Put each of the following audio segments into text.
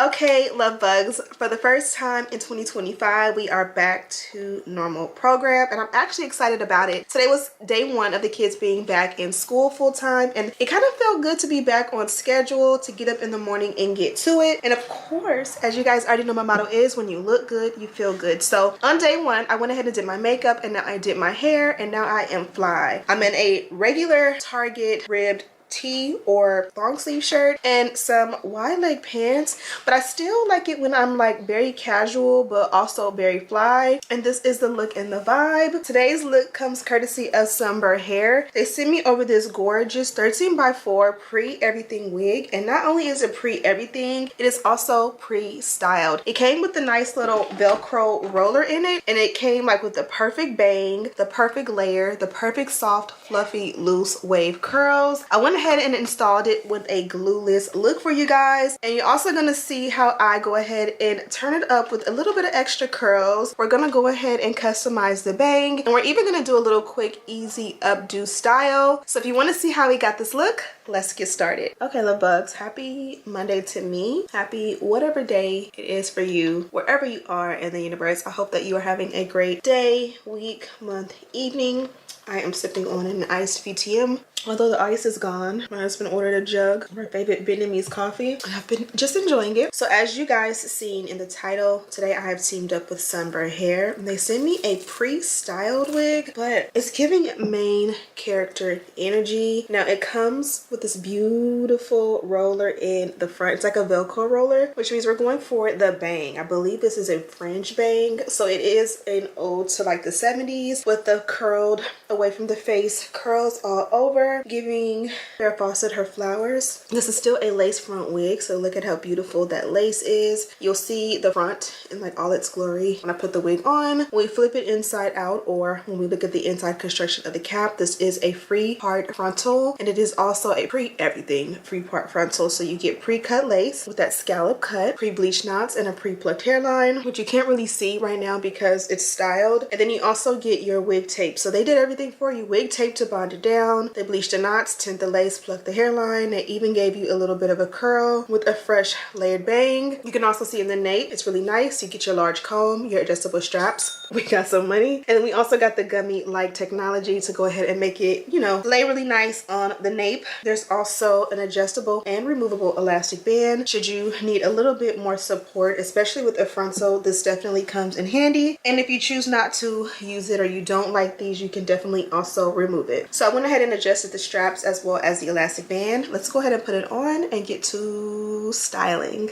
Okay, love bugs, for the first time in 2025 we are back to normal program, and I'm actually excited about it. Today was day one of the kids being back in school full-time, and it kind of felt good to be back on schedule, to get up in the morning and get to it. And of course, as you guys already know, my motto is when you look good you feel good. So on day one I went ahead and did my makeup, and now I did my hair, and now I am fly. I'm in a regular Target ribbed tee or long sleeve shirt and some wide leg pants, but I still like it when I'm like very casual but also very fly. And this is the look and the vibe. Today's look comes courtesy of Sunber hair. They sent me over this gorgeous 13x4 pre-everything wig, and not only is it pre-everything, it is also pre-styled. It came with a nice little velcro roller in it, and it came like with the perfect bang, the perfect layer, the perfect soft fluffy loose wave curls. I went ahead and installed it with a glueless look for you guys, and you're also gonna see how I go ahead and turn it up with a little bit of extra curls. We're gonna go ahead and customize the bang, and we're even gonna do a little quick easy updo style. So if you want to see how we got this look, let's get started. Okay, love bugs, happy Monday to me. Happy whatever day it is for you, wherever you are in the universe. I hope that you are having a great day, week, month, evening. I am sipping on an iced VTM. Although the ice is gone, my husband ordered a jug of our favorite Vietnamese coffee, and I've been just enjoying it. So as you guys seen in the title, today I have teamed up with Sunber hair. They sent me a pre-styled wig, but it's giving main character energy. Now it comes with this beautiful roller in the front. It's like a Velcro roller, which means we're going for the bang. I believe this is a fringe bang. So it is an ode to like the 70s with the curled away from the face curls all over, giving Farrah Fawcett her flowers. This is still a lace front wig, so look at how beautiful that lace is. You'll see the front in like all its glory when I put the wig on. When we flip it inside out, or when we look at the inside construction of the cap, this is a free part frontal, and it is also a pre-everything free part frontal. So you get pre-cut lace with that scallop cut, pre-bleached knots, and a pre-plucked hairline, which you can't really see right now because it's styled. And then you also get your wig tape. So they did everything for you. Wig tape to bond it down. They bleached the knots, tint the lace, pluck the hairline. They even gave you a little bit of a curl with a fresh layered bang. You can also see in the nape, it's really nice. You get your large comb, your adjustable straps. We got some money. And then we also got the gummy-like technology to go ahead and make it, you know, lay really nice on the nape. There's also an adjustable and removable elastic band. Should you need a little bit more support, especially with a frontal, this definitely comes in handy. And if you choose not to use it or you don't like these, you can definitely also remove it. So I went ahead and adjusted the straps as well as the elastic band. Let's go ahead and put it on and get to styling.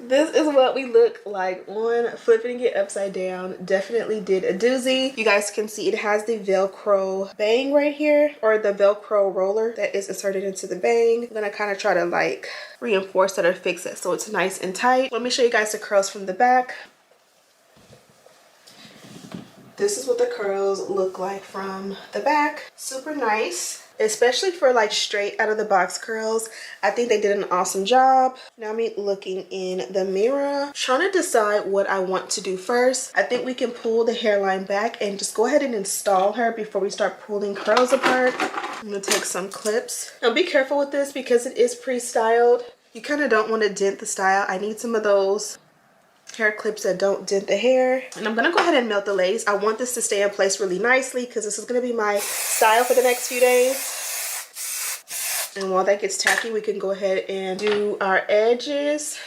This is what we look like on. Flipping it upside down definitely did a doozy. You guys can see it has the Velcro bang right here, or the Velcro roller that is inserted into the bang. I'm gonna kind of try to like reinforce that or fix it so it's nice and tight. Let me show you guys the curls from the back. This is what the curls look like from the back. Super nice, especially for like straight out of the box curls. I think they did an awesome job. Now me looking in the mirror, trying to decide what I want to do first. I think we can pull the hairline back and just go ahead and install her before we start pulling curls apart. I'm gonna take some clips. Now be careful with this because it is pre-styled. You kind of don't want to dent the style. I need some of those hair clips that don't dent the hair, and I'm gonna go ahead and melt the lace. I want this to stay in place really nicely because this is gonna be my style for the next few days. And while that gets tacky, we can go ahead and do our edges.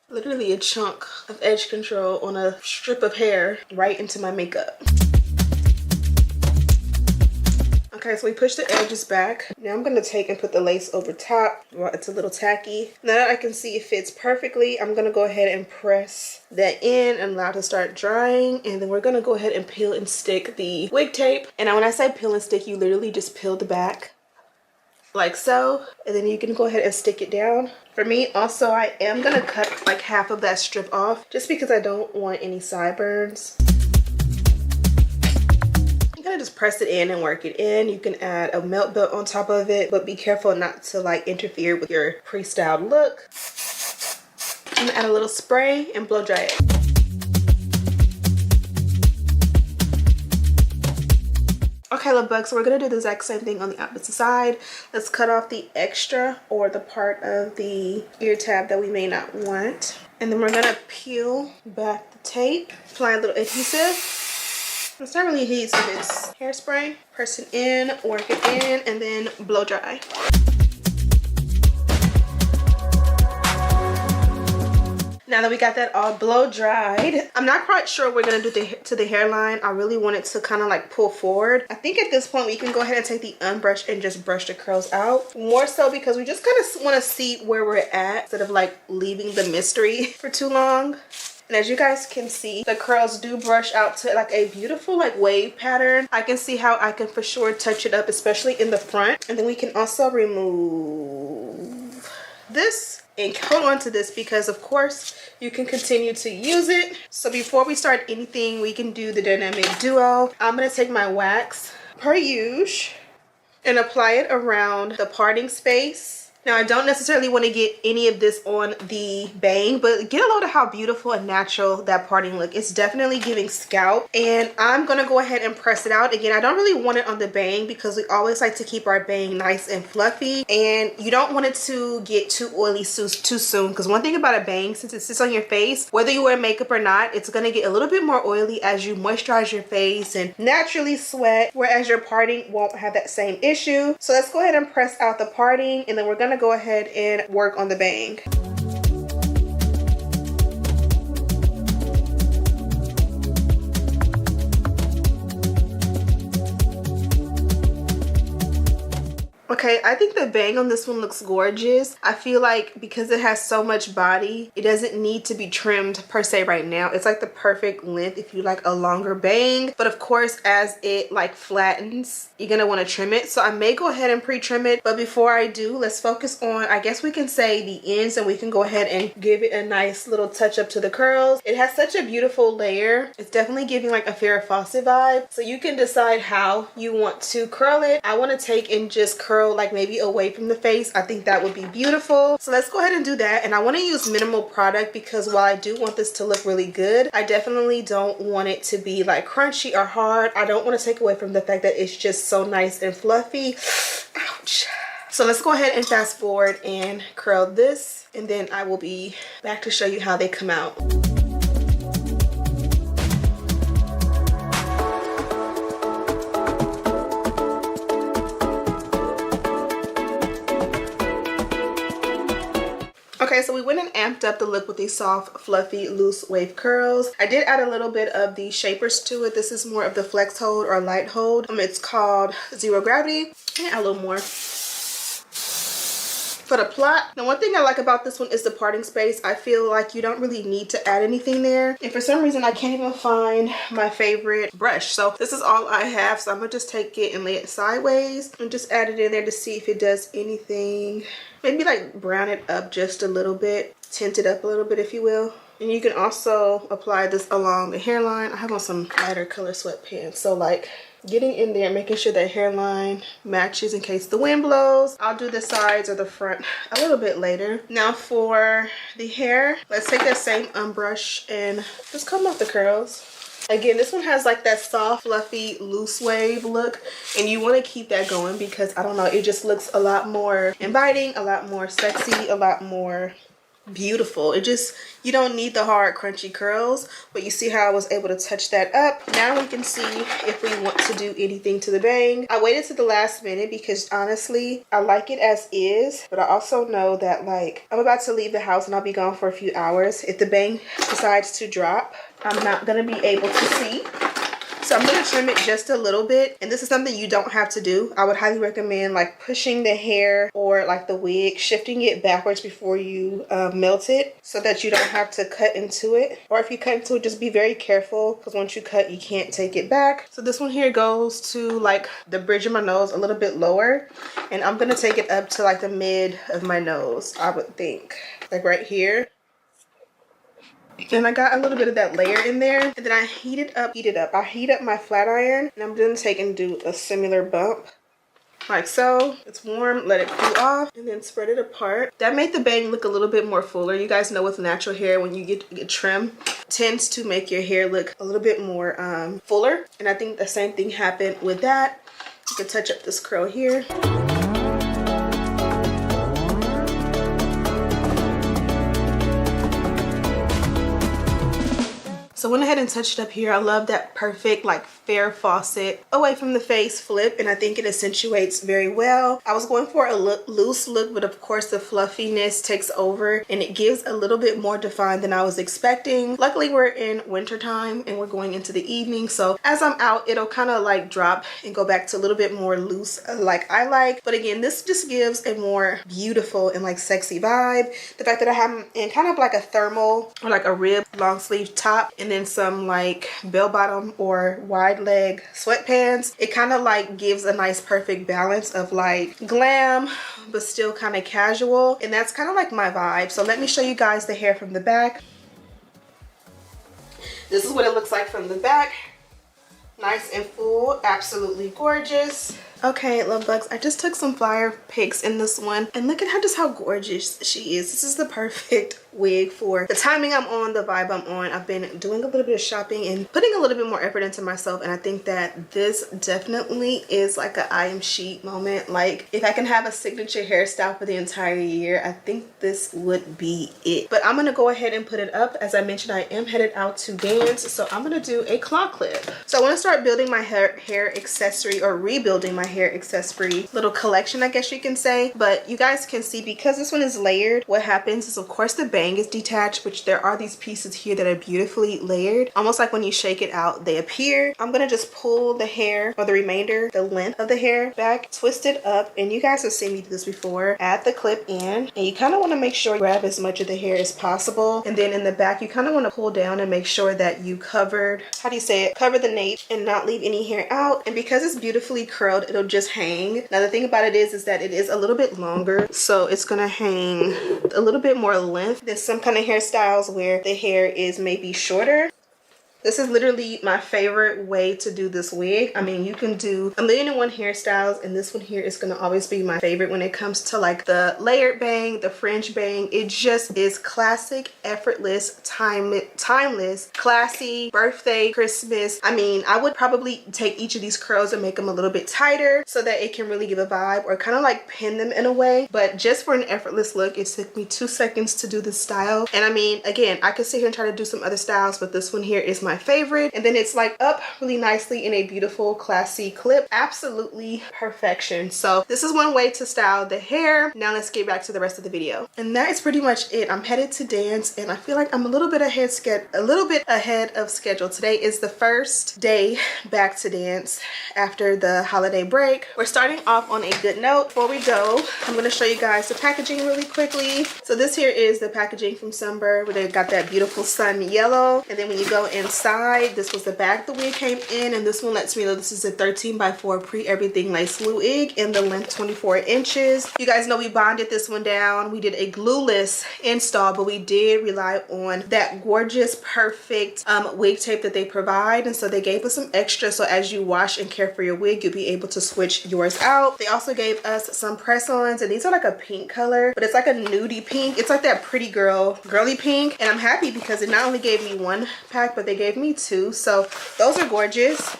Literally a chunk of edge control on a strip of hair right into my makeup. Okay, so we push the edges back. Now I'm gonna take and put the lace over top. Well, it's a little tacky. Now that I can see it fits perfectly, I'm gonna go ahead and press that in and allow it to start drying. And then we're gonna go ahead and peel and stick the wig tape. And now when I say peel and stick, you literally just peel the back like so. And then you can go ahead and stick it down. For me, also, I am gonna cut like half of that strip off just because I don't want any sideburns. You gotta just press it in and work it in. You can add a melt belt on top of it, but be careful not to like interfere with your pre-styled look. I'm gonna add a little spray and blow dry it. Okay, love bugs, so we're gonna do the exact same thing on the opposite side. Let's cut off the extra or the part of the ear tab that we may not want. And then we're gonna peel back the tape, apply a little adhesive. It's not really adhesive, it's hairspray. Press it in, work it in, and then blow dry. Now that we got that all blow dried, I'm not quite sure what we're gonna do to the hairline. I really want it to kind of like pull forward. I think at this point we can go ahead and take the unbrush and just brush the curls out. More so because we just kind of want to see where we're at instead of like leaving the mystery for too long. And as you guys can see, the curls do brush out to like a beautiful like wave pattern. I can see how I can for sure touch it up, especially in the front. And then we can also remove this and hold on to this because of course you can continue to use it. So before we start anything, we can do the dynamic duo. I'm gonna take my wax per usual and apply it around the parting space. Now I don't necessarily want to get any of this on the bang, but get a load of how beautiful and natural that parting look. It's definitely giving scalp, and I'm gonna go ahead and press it out. Again, I don't really want it on the bang because we always like to keep our bang nice and fluffy, and you don't want it to get too oily too soon, because one thing about a bang, since it sits on your face, whether you wear makeup or not, it's gonna get a little bit more oily as you moisturize your face and naturally sweat, whereas your parting won't have that same issue. So let's go ahead and press out the parting, and then we're gonna go ahead and work on the bang. Okay, I think the bang on this one looks gorgeous. I feel like because it has so much body, it doesn't need to be trimmed per se right now. It's like the perfect length if you like a longer bang. But of course, as it like flattens, you're gonna want to trim it. So I may go ahead and pre-trim it. But before I do, let's focus on, I guess we can say the ends, and we can go ahead and give it a nice little touch up to the curls. It has such a beautiful layer. It's definitely giving like a Farrah Fawcett vibe. So you can decide how you want to curl it. I want to take and just curl like maybe away from the face. I think that would be beautiful. So let's go ahead and do that. And I want to use minimal product because while I do want this to look really good, I definitely don't want it to be like crunchy or hard. I don't want to take away from the fact that it's just so nice and fluffy. Ouch. So let's go ahead and fast forward and curl this, and then I will be back to show you how they come out. Okay, so we went and amped up the look with these soft, fluffy, loose wave curls. I did add a little bit of the shapers to it. This is more of the flex hold or light hold. It's called Zero Gravity. And add a little more. For the plot, now one thing I like about this one is the parting space. I feel like you don't really need to add anything there. And for some reason, I can't even find my favorite brush. So this is all I have. So I'm gonna just take it and lay it sideways and just add it in there to see if it does anything. Maybe like brown it up just a little bit, tint it up a little bit if you will. And you can also apply this along the hairline. I have on some lighter color sweatpants. So like getting in there, making sure that hairline matches in case the wind blows. I'll do the sides or the front a little bit later. Now for the hair, let's take that same brush and just comb off the curls. Again, this one has like that soft, fluffy, loose wave look, and you want to keep that going because I don't know, it just looks a lot more inviting, a lot more sexy, a lot more beautiful. It just, you don't need the hard crunchy curls, but you see how I was able to touch that up. Now we can see if we want to do anything to the bang. I waited to the last minute because honestly I like it as is, but I also know that like I'm about to leave the house and I'll be gone for a few hours. If the bang decides to drop, I'm not gonna be able to see. So I'm going to trim it just a little bit, and this is something you don't have to do. I would highly recommend like pushing the hair or like the wig, shifting it backwards before you melt it so that you don't have to cut into it. Or if you cut into it, just be very careful because once you cut, you can't take it back. So this one here goes to like the bridge of my nose, a little bit lower, and I'm going to take it up to like the mid of my nose, I would think, like right here. And I got a little bit of that layer in there, and then I heat up my flat iron, and I'm gonna take and do a similar bump like so. It's warm, let it cool off, and then spread it apart. That made the bang look a little bit more fuller. You guys know with natural hair, when you get trim, tends to make your hair look a little bit more fuller, and I think the same thing happened with that. You can touch up this curl here. So I went ahead and touched it up here. I love that perfect like fair faucet away from the face flip, and I think it accentuates very well. I was going for a loose look, but of course the fluffiness takes over and it gives a little bit more defined than I was expecting. Luckily we're in winter time and we're going into the evening, so as I'm out it'll kind of like drop and go back to a little bit more loose like I like. But again, this just gives a more beautiful and like sexy vibe. The fact that I have in kind of like a thermal or like a rib long sleeve top and then some like bell bottom or wide leg sweatpants, it kind of like gives a nice perfect balance of like glam but still kind of casual, and that's kind of like my vibe. So let me show you guys the hair from the back. This is what it looks like from the back. Nice and full, absolutely gorgeous. Okay, love bugs, I just took some flyer pics in this one, and look at how gorgeous she is. This is the perfect wig for the timing I'm on, the vibe I'm on. I've been doing a little bit of shopping and putting a little bit more effort into myself, and I think that this definitely is like an I am chic moment. Like if I can have a signature hairstyle for the entire year, I think this would be it. But I'm gonna go ahead and put it up. As I mentioned, I am headed out to dance, so I'm gonna do a claw clip. So I want to start building my hair accessory, or rebuilding my hair accessory little collection, I guess you can say. But you guys can see, because this one is layered, what happens is of course the bang is detached, which there are these pieces here that are beautifully layered, almost like when you shake it out they appear. I'm gonna just pull the hair, or the remainder, the length of the hair back, twist it up, and you guys have seen me do this before. Add the clip in, and you kind of want to make sure you grab as much of the hair as possible, and then in the back you kind of want to pull down and make sure that you covered, how do you say it, cover the nape and not leave any hair out. And because it's beautifully curled, it'll just hang. Now the thing about it is that it is a little bit longer, so it's gonna hang a little bit more length than some kind of hairstyles where the hair is maybe shorter. This is literally my favorite way to do this wig. I mean, you can do a million and one hairstyles, and this one here is going to always be my favorite when it comes to like the layered bang, the fringe bang. It just is classic, effortless, timeless, classy, birthday, Christmas. I mean, I would probably take each of these curls and make them a little bit tighter so that it can really give a vibe, or kind of like pin them in a way. But just for an effortless look, it took me 2 seconds to do this style. And I mean, again, I could sit here and try to do some other styles, but this one here is my favorite. And then it's like up really nicely in a beautiful classy clip. Absolutely perfection. So this is one way to style the hair. Now let's get back to the rest of the video, and that is pretty much it. I'm headed to dance, and I feel like I'm a little bit ahead of schedule. Today is the first day back to dance after the holiday break. We're starting off on a good note. Before we go, I'm going to show you guys the packaging really quickly. So this here is the packaging from Sunber, where they got that beautiful sun yellow, and then when you go inside, this was the bag the wig came in, and this one lets me know this is a 13x4 pre-everything lace wig in the length 24 inches. You guys know we bonded this one down. We did a glueless install, but we did rely on that gorgeous, perfect wig tape that they provide, and so they gave us some extra, so as you wash and care for your wig, you'll be able to switch yours out. They also gave us some press-ons, and these are like a pink color, but it's like a nudie pink. It's like that pretty girly pink, and I'm happy because it not only gave me one pack, but they gave me 2, so those are gorgeous.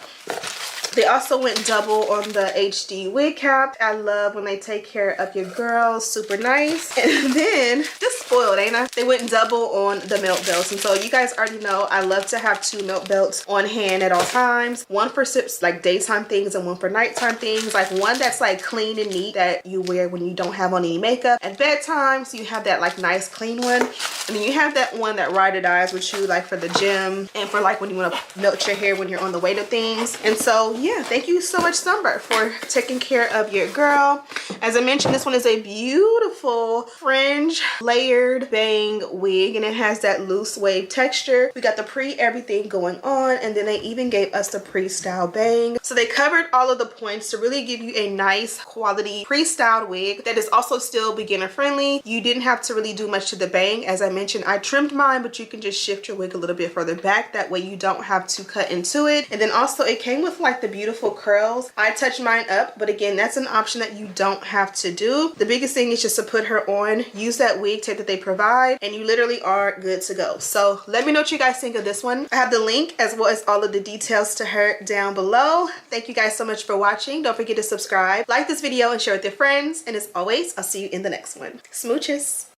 They also went double on the HD wig cap. I love when they take care of your girls, super nice. And then, just spoiled, ain't I? They went double on the melt belts. And so you guys already know I love to have 2 melt belts on hand at all times. One for like daytime things and one for nighttime things. Like one that's like clean and neat that you wear when you don't have on any makeup at bedtime. So you have that like nice clean one. And then you have that one that ride or dies with you, like for the gym and for like when you want to melt your hair when you're on the way to things. And so yeah, thank you so much, Sunber, for taking care of your girl. As I mentioned, this one is a beautiful fringe layered bang wig, and it has that loose wave texture. We got the pre-everything going on, and then they even gave us the pre-style bang. So they covered all of the points to really give you a nice quality pre-styled wig that is also still beginner friendly. You didn't have to really do much to the bang. As I mentioned, I trimmed mine, but you can just shift your wig a little bit further back. That way you don't have to cut into it. And then also it came with like the beautiful curls. I touched mine up, but again, that's an option that you don't have to do. The biggest thing is just to put her on, use that wig tape that they provide, and you literally are good to go. So let me know what you guys think of this one. I have the link as well as all of the details to her down below. Thank you guys so much for watching. Don't forget to subscribe, like this video, and share with your friends. And as always, I'll see you in the next one. Smooches.